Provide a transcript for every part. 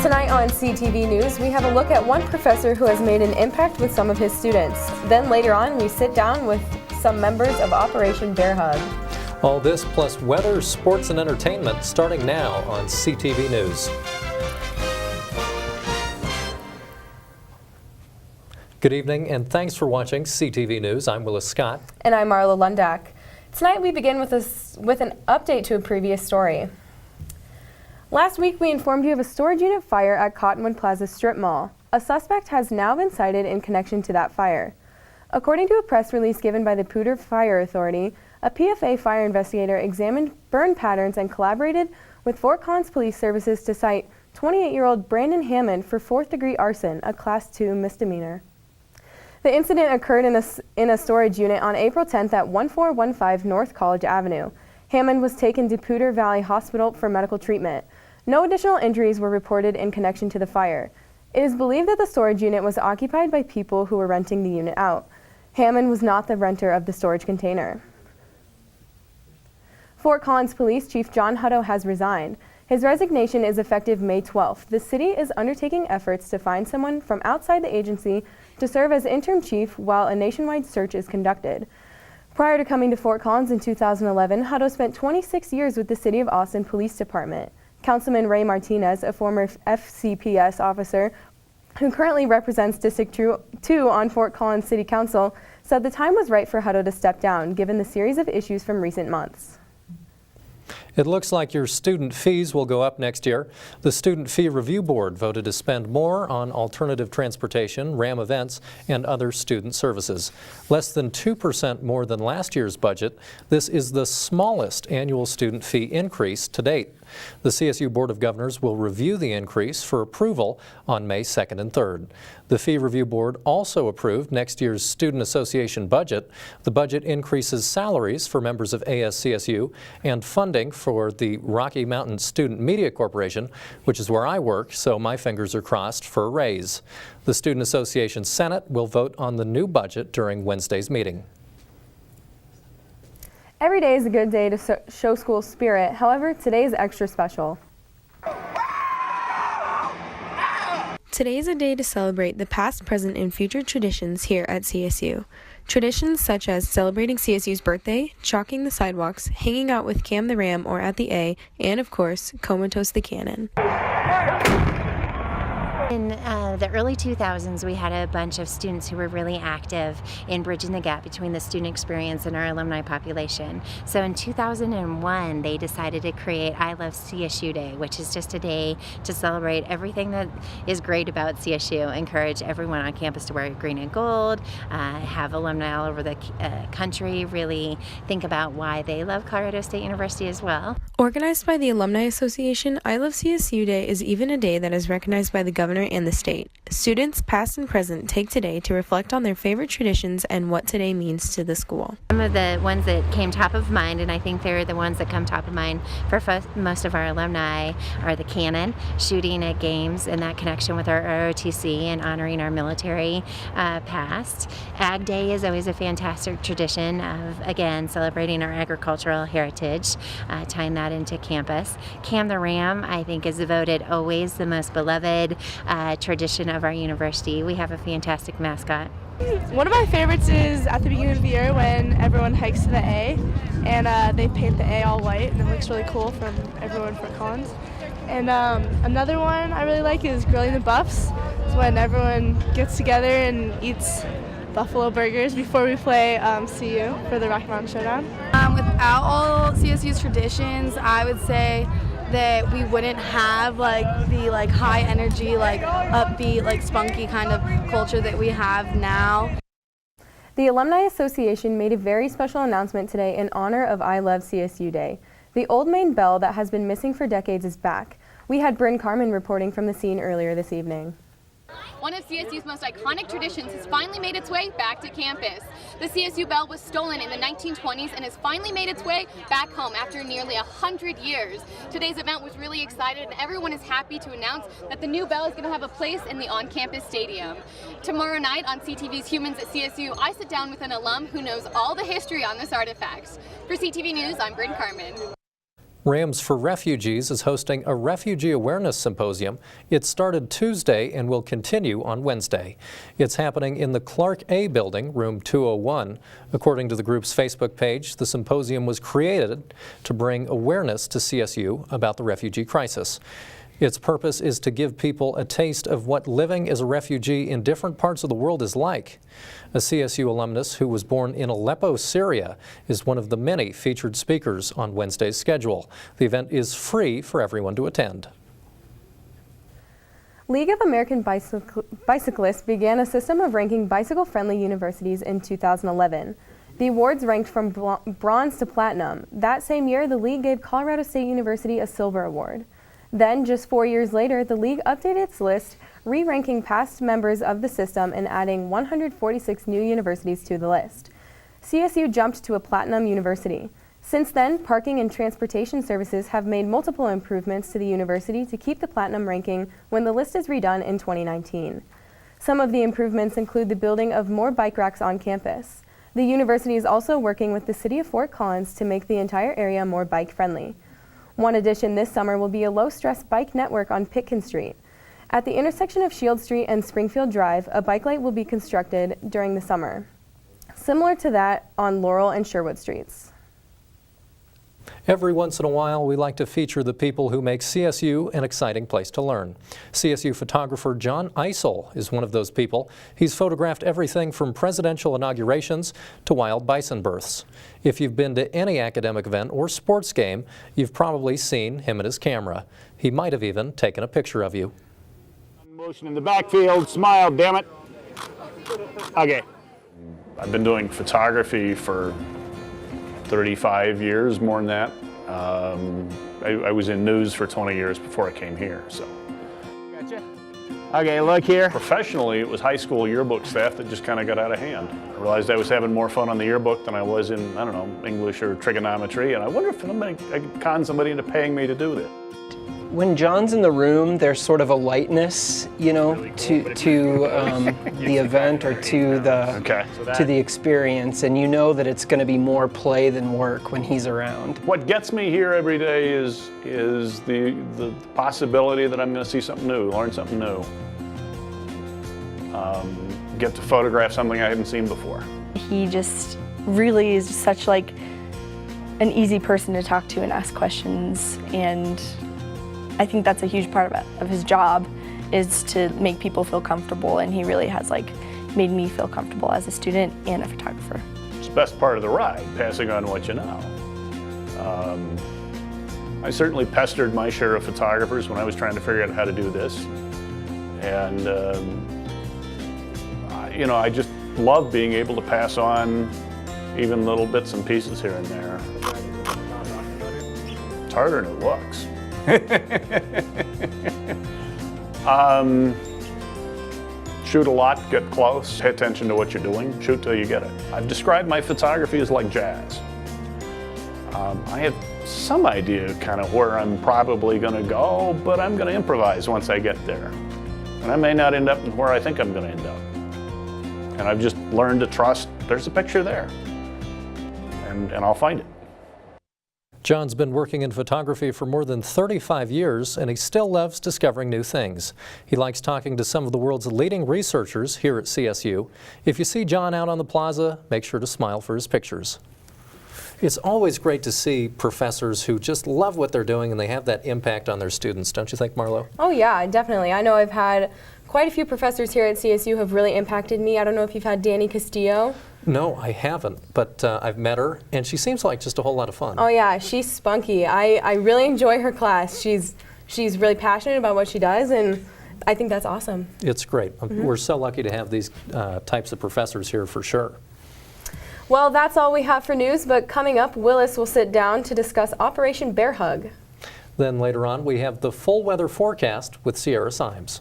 Tonight on CTV News, we have a look at one professor who has made an impact with some of his students. Then later on, we sit down with some members of Operation Bear Hug. All this plus weather, sports, and entertainment starting now on CTV News. Good evening and thanks for watching CTV News. I'm Willis Scott. And I'm Marlo Lundak. Tonight we begin with an update to a previous story. Last week we informed you of a storage unit fire at Cottonwood Plaza strip mall. A suspect has now been cited in connection to that fire. According to a press release given by the Poudre Fire Authority, a PFA fire investigator examined burn patterns and collaborated with Fort Collins Police Services to cite 28-year-old Brandon Hammond for 4th-degree arson, a Class 2 misdemeanor. The incident occurred in a storage unit on April 10th at 1415 North College Avenue. Hammond was taken to Poudre Valley Hospital for medical treatment. No additional injuries were reported in connection to the fire. It is believed that the storage unit was occupied by people who were renting the unit out. Hammond was not the renter of the storage container. Fort Collins Police Chief John Hutto has resigned. His resignation is effective May 12th. The city is undertaking efforts to find someone from outside the agency to serve as interim chief while a nationwide search is conducted. Prior to coming to Fort Collins in 2011, Hutto spent 26 years with the City of Austin Police Department. Councilman Ray Martinez, a former FCPS officer who currently represents District 2 on Fort Collins City Council, said the time was right for Hutto to step down, given the series of issues from recent months. It looks like your student fees will go up next year. The Student Fee Review Board voted to spend more on alternative transportation, RAM events, and other student services. Less than 2% more than last year's budget. This is the smallest annual student fee increase to date. The CSU Board of Governors will review the increase for approval on May 2nd and 3rd. The Fee Review Board also approved next year's Student Association budget. The budget increases salaries for members of ASCSU and funding for the Rocky Mountain Student Media Corporation, which is where I work, so my fingers are crossed for a raise. The Student Association Senate will vote on the new budget during Wednesday's meeting. Every day is a good day to show school spirit. However, today is extra special. Today is a day to celebrate the past, present, and future traditions here at CSU. Traditions such as celebrating CSU's birthday, chalking the sidewalks, hanging out with Cam the Ram or at the A, and of course, Comatose the Cannon. In the early 2000s, we had a bunch of students who were really active in bridging the gap between the student experience and our alumni population. So in 2001, they decided to create I Love CSU Day, which is just a day to celebrate everything that is great about CSU, encourage everyone on campus to wear green and gold, have alumni all over the country really think about why they love Colorado State University as well. Organized by the Alumni Association, I Love CSU Day is even a day that is recognized by the governor and the state. Students, past and present, take today to reflect on their favorite traditions and what today means to the school. Some of the ones that came top of mind, and I think they're the ones that come top of mind for most of our alumni, are the cannon, shooting at games, and that connection with our ROTC and honoring our military past. Ag Day is always a fantastic tradition of, again, celebrating our agricultural heritage, tying that into campus. Cam the Ram, I think, is voted always the most beloved tradition of our university. We have a fantastic mascot. One of my favorites is at the beginning of the year when everyone hikes to the A and they paint the A all white and it looks really cool from everyone for Collins. And another one I really like is Grilling the Buffs. It's when everyone gets together and eats buffalo burgers before we play CU for the Rocky Mountain Showdown. Without all CSU's traditions, I would say that we wouldn't have the high energy, upbeat, spunky kind of culture that we have now. The Alumni Association made a very special announcement today in honor of I Love CSU Day. The Old Main Bell that has been missing for decades is back. We had Bryn Carmen reporting from the scene earlier this evening. One of CSU's most iconic traditions has finally made its way back to campus. The CSU bell was stolen in the 1920s and has finally made its way back home after nearly 100 years. Today's event was really excited and everyone is happy to announce that the new bell is going to have a place in the on-campus stadium. Tomorrow night on CTV's Humans at CSU, I sit down with an alum who knows all the history on this artifact. For CTV News, I'm Bryn Carmen. Rams for Refugees is hosting a Refugee Awareness Symposium. It started Tuesday and will continue on Wednesday. It's happening in the Clark A building, room 201. According to the group's Facebook page, the symposium was created to bring awareness to CSU about the refugee crisis. Its purpose is to give people a taste of what living as a refugee in different parts of the world is like. A CSU alumnus who was born in Aleppo, Syria, is one of the many featured speakers on Wednesday's schedule. The event is free for everyone to attend. League of American Bicyclists began a system of ranking bicycle-friendly universities in 2011. The awards ranked from bronze to platinum. That same year, the league gave Colorado State University a silver award. Then, just 4 years later, the league updated its list, re-ranking past members of the system and adding 146 new universities to the list. CSU jumped to a platinum university. Since then, parking and transportation services have made multiple improvements to the university to keep the platinum ranking when the list is redone in 2019. Some of the improvements include the building of more bike racks on campus. The university is also working with the city of Fort Collins to make the entire area more bike-friendly. One addition this summer will be a low-stress bike network on Pitkin Street. At the intersection of Shield Street and Springfield Drive, a bike light will be constructed during the summer, similar to that on Laurel and Sherwood Streets. Every once in a while, we like to feature the people who make CSU an exciting place to learn. CSU photographer John Eisel is one of those people. He's photographed everything from presidential inaugurations to wild bison births. If you've been to any academic event or sports game, you've probably seen him and his camera. He might have even taken a picture of you. Motion in the backfield, smile, damn it. Okay. I've been doing photography for 35 years, more than that. I was in news for 20 years before I came here, so. Gotcha. Okay, look here. Professionally, it was high school yearbook staff that just kind of got out of hand. I realized I was having more fun on the yearbook than I was in, I don't know, English or trigonometry, and I wonder if I could con somebody into paying me to do this. When John's in the room, there's sort of a lightness, you know, to the event or to the experience, and you know that it's going to be more play than work when he's around. What gets me here every day is the possibility that I'm going to see something new, learn something new, get to photograph something I haven't seen before. He just really is such like an easy person to talk to and ask questions, and I think that's a huge part of his job, is to make people feel comfortable, and he really has like made me feel comfortable as a student and a photographer. It's the best part of the ride, passing on what you know. I certainly pestered my share of photographers when I was trying to figure out how to do this, and you know, I just love being able to pass on even little bits and pieces here and there. It's harder than it looks. Shoot a lot, get close, pay attention to what you're doing, shoot till you get it. I've described my photography as like jazz. I have some idea kind of where I'm probably going to go, but I'm going to improvise once I get there. And I may not end up where I think I'm going to end up. And I've just learned to trust there's a picture there, and I'll find it. John's been working in photography for more than 35 years, and he still loves discovering new things. He likes talking to some of the world's leading researchers here at CSU. If you see John out on the plaza, make sure to smile for his pictures. It's always great to see professors who just love what they're doing and they have that impact on their students, don't you think, Marlo? Oh yeah, definitely. I know I've had quite a few professors here at CSU who have really impacted me. I don't know if you've had Danny Castillo. No, I haven't, but I've met her, and she seems like just a whole lot of fun. Oh yeah, she's spunky. I really enjoy her class. She's really passionate about what she does, and I think that's awesome. It's great. We're so lucky to have these types of professors here for sure. Well, that's all we have for news, but coming up, Willis will sit down to discuss Operation Bear Hug. Then later on, we have the full weather forecast with Sierra Symes.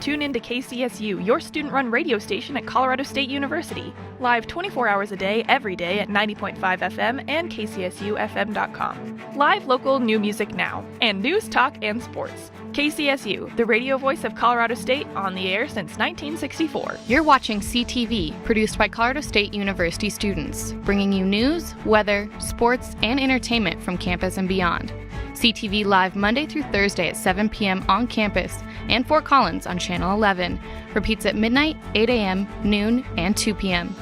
Tune in to KCSU, your student-run radio station at Colorado State University. Live 24 hours a day, every day at 90.5 FM and kcsufm.com. Live local new music now, and news, talk, and sports. KCSU, the radio voice of Colorado State, on the air since 1964. You're watching CTV, produced by Colorado State University students, bringing you news, weather, sports, and entertainment from campus and beyond. CTV live Monday through Thursday at 7 p.m. on campus and Fort Collins on Channel 11. Repeats at midnight, 8 a.m., noon, and 2 p.m.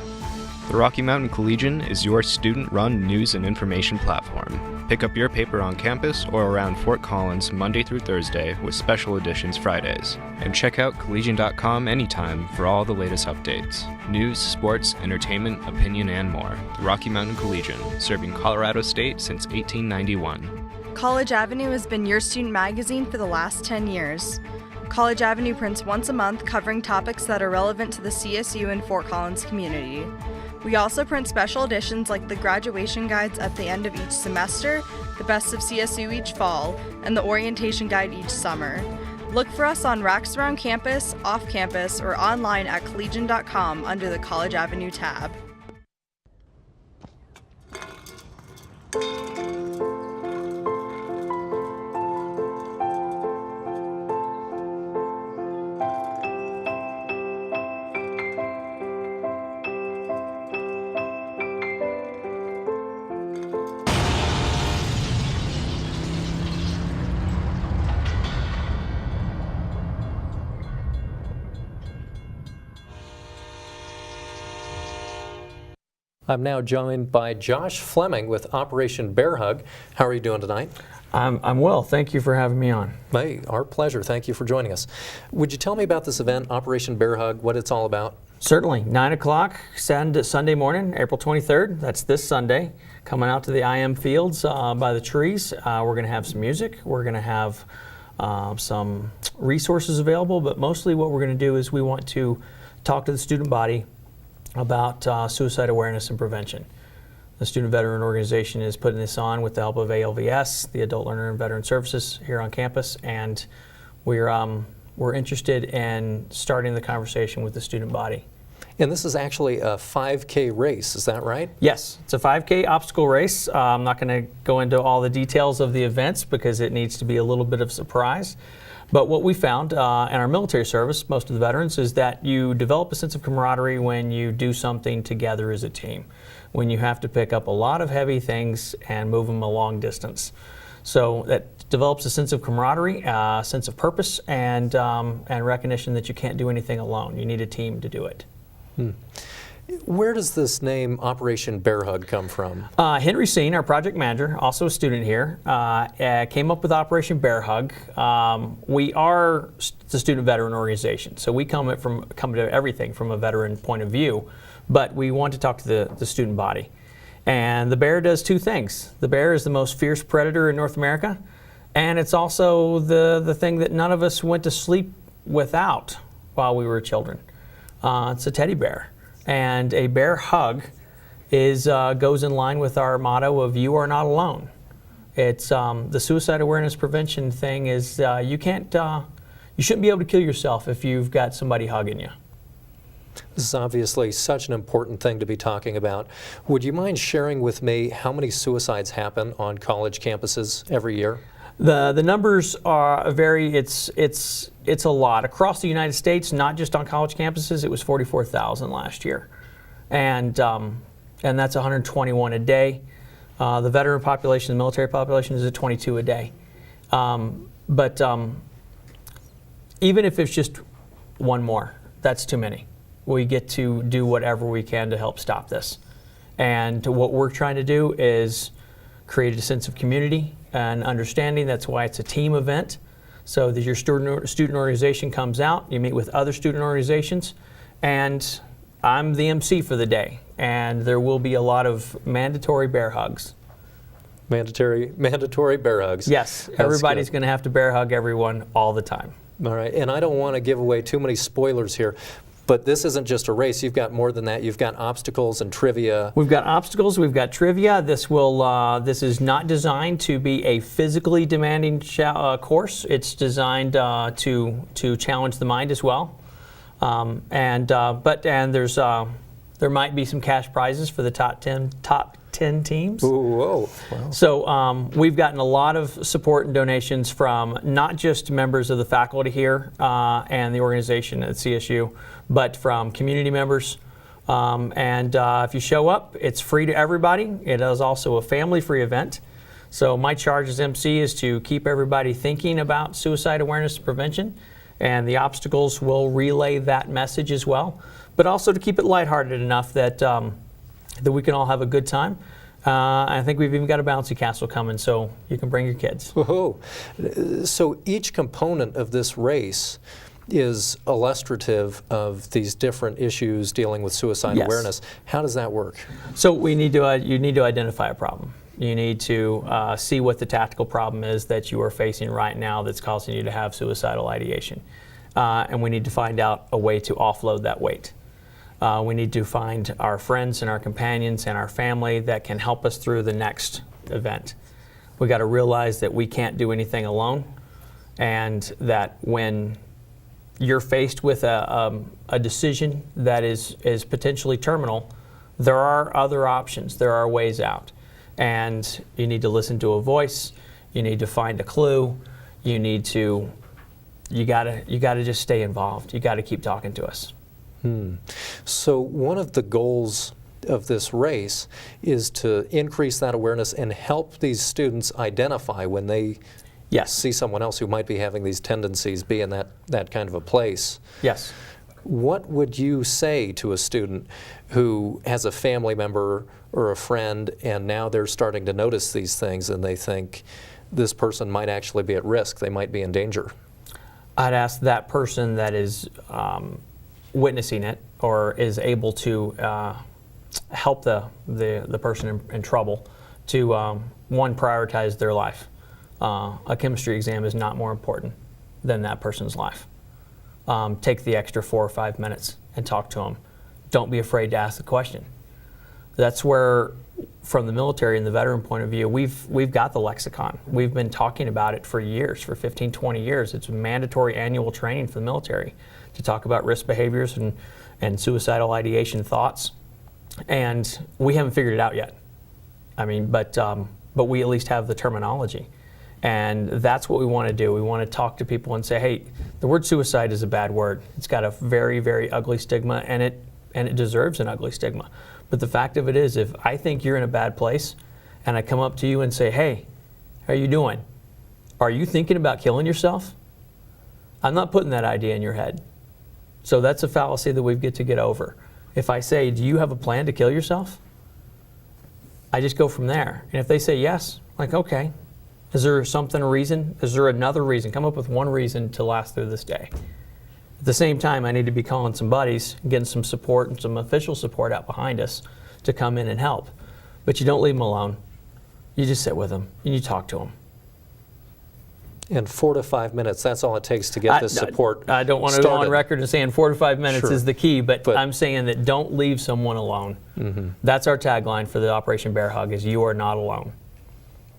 The Rocky Mountain Collegian is your student-run news and information platform. Pick up your paper on campus or around Fort Collins Monday through Thursday with special editions Fridays. And check out collegian.com anytime for all the latest updates. News, sports, entertainment, opinion, and more. The Rocky Mountain Collegian, serving Colorado State since 1891. College Avenue has been your student magazine for the last 10 years. College Avenue prints once a month covering topics that are relevant to the CSU and Fort Collins community. We also print special editions like the graduation guides at the end of each semester, the best of CSU each fall, and the orientation guide each summer. Look for us on racks around campus, off campus, or online at collegian.com under the College Avenue tab. I'm now joined by Josh Fleming with Operation Bear Hug. How are you doing tonight? I'm well. Thank you for having me on. Hey, our pleasure. Thank you for joining us. Would you tell me about this event, Operation Bear Hug, what it's all about? Certainly. 9 o'clock Sunday morning, April 23rd. That's this Sunday. Coming out to the IM fields by the trees. We're going to have some music. We're going to have some resources available, but mostly what we're going to do is we want to talk to the student body about suicide awareness and prevention. The Student Veteran Organization is putting this on with the help of ALVS, the Adult Learner and Veteran Services here on campus, and we're interested in starting the conversation with the student body. And this is actually a 5K race, is that right? Yes, it's a 5K obstacle race. I'm not going to go into all the details of the events because it needs to be a little bit of a surprise. But what we found in our military service, most of the veterans, is that you develop a sense of camaraderie when you do something together as a team, when you have to pick up a lot of heavy things and move them a long distance. So that develops a sense of camaraderie, a sense of purpose, and recognition that you can't do anything alone. You need a team to do it. Where does this name Operation Bear Hug come from? Henry Seen, our project manager, also a student here, came up with Operation Bear Hug. We are the Student Veteran Organization, so we come to everything from a veteran point of view, but we want to talk to the student body. And the bear does two things. The bear is the most fierce predator in North America, and it's also the thing that none of us went to sleep without while we were children. It's a teddy bear. And a bear hug goes in line with our motto of "You are not alone." It's the suicide awareness prevention thing is you shouldn't be able to kill yourself if you've got somebody hugging you. This is obviously such an important thing to be talking about. Would you mind sharing with me how many suicides happen on college campuses every year? The numbers vary. It's a lot across the United States, not just on college campuses. It was 44,000 last year, and that's 121 a day. The veteran population, the military population, is at 22 a day. But even if it's just one more, that's too many. We get to do whatever we can to help stop this. And what we're trying to do is create a sense of community and understanding. That's why it's a team event. So that your student organization comes out, you meet with other student organizations, and I'm the MC for the day. And there will be a lot of mandatory bear hugs. Mandatory bear hugs. Yes, everybody's going to have to bear hug everyone all the time. All right, and I don't want to give away too many spoilers here, But this isn't just a race. You've got more than that. You've got obstacles and trivia. We've got obstacles. We've got trivia. This is not designed to be a physically demanding course. It's designed to challenge the mind as well. There might be some cash prizes for the top 10 teams. Ooh, whoa. Wow. So we've gotten a lot of support and donations from not just members of the faculty here and the organization at CSU, but from community members. If you show up, it's free to everybody. It is also a family-free event. So my charge as MC is to keep everybody thinking about suicide awareness and prevention, and the obstacles will relay that message as well, but also to keep it lighthearted enough that that we can all have a good time. I think we've even got a bouncy castle coming, so you can bring your kids. Whoa. So each component of this race is illustrative of these different issues dealing with suicide Yes. awareness. How does that work? So you need to identify a problem. You need to see what the tactical problem is that you are facing right now that's causing you to have suicidal ideation. And we need to find out a way to offload that weight. We need to find our friends and our companions and our family that can help us through the next event. We got to realize that we can't do anything alone, and that when you're faced with a decision that is potentially terminal, there are other options. There are ways out. And you need to listen to a voice. You need to find a clue. You gotta just stay involved. You gotta keep talking to us. So one of the goals of this race is to increase that awareness and help these students identify when they see someone else who might be having these tendencies, be in that kind of a place. Yes. What would you say to a student who has a family member or a friend, and now they're starting to notice these things and they think this person might actually be at risk, they might be in danger? I'd ask that person that is witnessing it or is able to help the person in trouble to, one, prioritize their life. A chemistry exam is not more important than that person's life. Take the extra 4 or 5 minutes and talk to them. Don't be afraid to ask the question. That's where, from the military and the veteran point of view, we've got the lexicon. We've been talking about it for years, for 15, 20 years. It's mandatory annual training for the military to talk about risk behaviors and suicidal ideation thoughts. And we haven't figured it out yet. I mean, but we at least have the terminology. And that's what we want to do. We want to talk to people and say, hey, the word suicide is a bad word. It's got a very, very ugly stigma, and it deserves an ugly stigma. But the fact of it is, if I think you're in a bad place and I come up to you and say, hey, how are you doing? Are you thinking about killing yourself? I'm not putting that idea in your head. So that's a fallacy that we get to get over. If I say, do you have a plan to kill yourself? I just go from there. And if they say yes, I'm like, okay. Is there a reason? Is there another reason? Come up with one reason to last through this day. At the same time, I need to be calling some buddies, getting some support and some official support out behind us to come in and help. But you don't leave them alone. You just sit with them and you talk to them. And 4 to 5 minutes, that's all it takes to get this support I don't want to go on record and saying 4 to 5 minutes Sure. is the key, but I'm saying that don't leave someone alone. That's our tagline for the Operation Bear Hug, is you are not alone.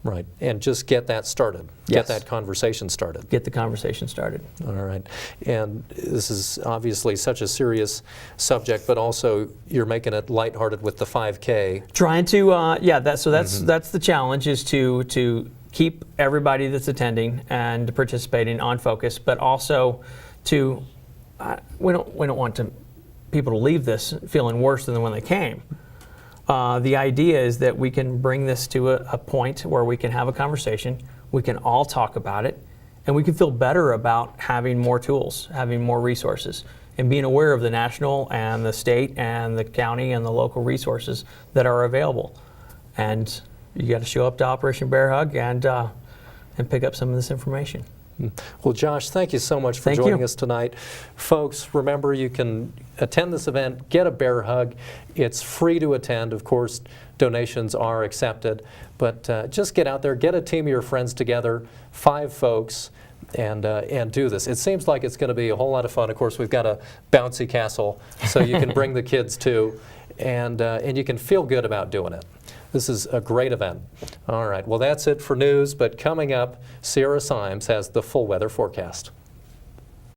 Right, and just get that started. Yes. Get that conversation started. Get the conversation started. All right, and this is obviously such a serious subject, but also you're making it lighthearted with the 5K. Trying to, that's the challenge, is to keep everybody that's attending and participating on focus, but also to, we don't want people to leave this feeling worse than when they came. The idea is that we can bring this to a point where we can have a conversation, we can all talk about it, and we can feel better about having more tools, having more resources, and being aware of the national and the state and the county and the local resources that are available. And you got to show up to Operation Bear Hug and pick up some of this information. Well, Josh, thank you so much for joining us tonight. Folks, remember, you can attend this event, get a bear hug. It's free to attend. Of course, donations are accepted. But just get out there, get a team of your friends together, 5 folks, and do this. It seems like it's going to be a whole lot of fun. Of course, we've got a bouncy castle, so you can bring the kids too, and you can feel good about doing it. This is a great event. All right, well, that's it for news, but coming up, Sierra Symes has the full weather forecast.